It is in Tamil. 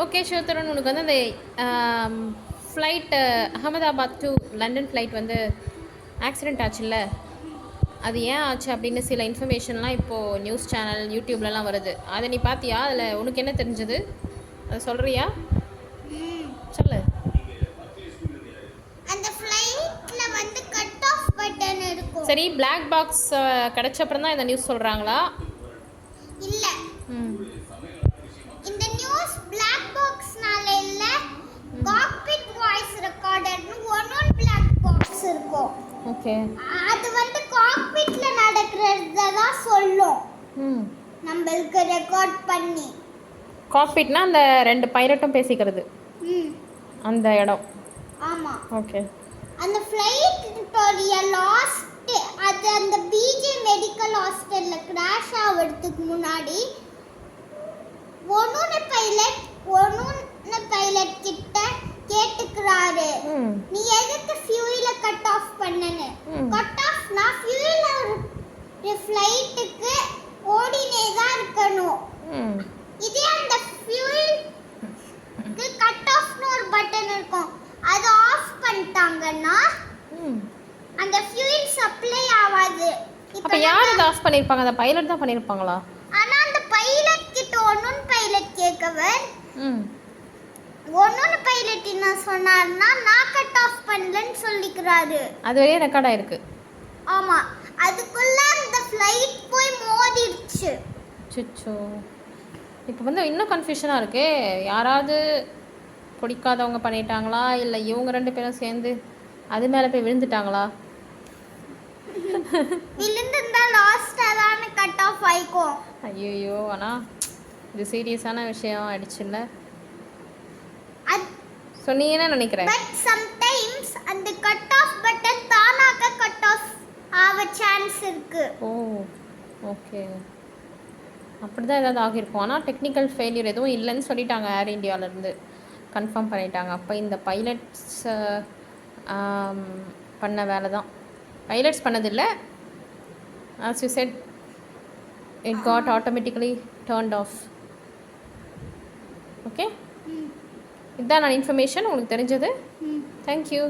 ஓகே ஷோத்தரன், உனக்கு வந்து அந்த flight Ahmedabad to London flight வந்து ஆக்சிடெண்ட் ஆச்சுல்ல, அது ஏன் ஆச்சு அப்படின்னு சில இன்ஃபர்மேஷன்லாம் இப்போது நியூஸ் சேனல் யூடியூப்லலாம் வருது. அதை நீ பார்த்தியா? அதில் உனக்கு என்ன தெரிஞ்சது? அதை சொல்கிறியா? சொல்லு. அந்த ஃப்ளைட்ல வந்து கட் ஆஃப் பட்டன் இருக்கும். சரி, பிளாக் பாக்ஸ் கிடைச்ச அப்புறம் தான் இந்த நியூஸ் சொல்கிறாங்களா? இல்ல, இந்த நியூஸ் பிளாக் பாக்ஸ்னால இல்ல, காக்பிட் வாய்ஸ் ரெக்கார்டர்னு ஒன் பிளாக் பாக்ஸ் இருக்கும். ஓகே, அது வந்து காக்பிட்ல நடக்கிறத தான் சொல்லும். நம்மளுக்கு ரெக்கார்ட் பண்ணி. காக்பிட்னா அந்த ரெண்டு பைலட்டும் பேசிக்கிறது அந்த இடம். ஆமா. ஓகே. அந்த ஃப்ளைட்டோட லாஸ்ட் அது அந்த பிஜே மெடிக்கல் ஹாஸ்பிட்டல்ல கிராஷ் ஆகிறதுக்கு முன்னாடி ஒன்னொன்னு பைலட் கிட்ட கேட்டுக்கிறாரு, நீ எதுக்கு ஃபியூயல கட் ஆஃப் பண்ணனு? கட் ஆஃப்னா ஃபியூயல் ஃப்ளைட்டுக்கு ஓடினே தான் இருக்கணும். இதே அந்த ஃபியூயலுக்கு கட் ஆஃப்னு ஒரு பட்டன் இருக்கும், அது ஆஃப் பண்ணிட்டாங்கன்னா அந்த ஃபியூயல் சப்ளை ஆகாது. அப்ப யார் இத ஆஃப் பண்ணிருப்பாங்க? அந்த பைலட் தான் பண்ணிருப்பாங்களா? ஆனா அந்த பைலட் கிட்ட ஒன்னொன்னு பைலட் கேட்கவர் ஒன்னொன்னு பைலட் என்ன சொன்னார்னா, நான் கட் ஆஃப் பண்ணலன்னு சொல்லிக்கிறாரு. அது வரையும் ரெக்கார்ட் ஆயிருக்கு. ஆமா, அதுக்குள்ள அந்த ஃப்ளைட் போய் மோதிடுச்சு. சுச்சோ, இப்போ வந்து இன்னும் கன்ஃபியூஷனாக இருக்கு. யாராவது பிடிக்காதவங்க பண்ணிட்டாங்களா, இல்லை இவங்க ரெண்டு பேரும் சேர்ந்து அது மேலே போய் விழுந்துட்டாங்களா? விழுந்திருந்தா லாஸ்ட்டாக தானே கட் ஆஃப் ஆயிக்கும். ஐயோ, ஆனால் இது சீரியஸான விஷயம் ஆயிடுச்சுல்ல. ஸோ நீ என்ன நினைக்கிற? பட் சம்டைம்ஸ் அந்த கட் ஆஃப் பட்டன் தானாக கட் ஆஃப் ஆக சான்ஸ் இருக்கு. ஓ, ஓகே. அப்படி தான் ஏதாவது ஆகியிருக்கும். ஆனால் டெக்னிக்கல் ஃபெயிலியர் எதுவும் இல்லைன்னு சொல்லிட்டாங்க, ஏர் இந்தியாவிலேருந்து கன்ஃபார்ம் பண்ணிட்டாங்க. அப்போ இந்த பைலட்ஸ் பண்ண வேலை தான். பைலட்ஸ் பண்ணதில்லை, as you said, it got automatically turned off. Okay, இதுதான் நான் இன்ஃபர்மேஷன் உங்களுக்கு தெரிஞ்சது. தேங்க்யூ.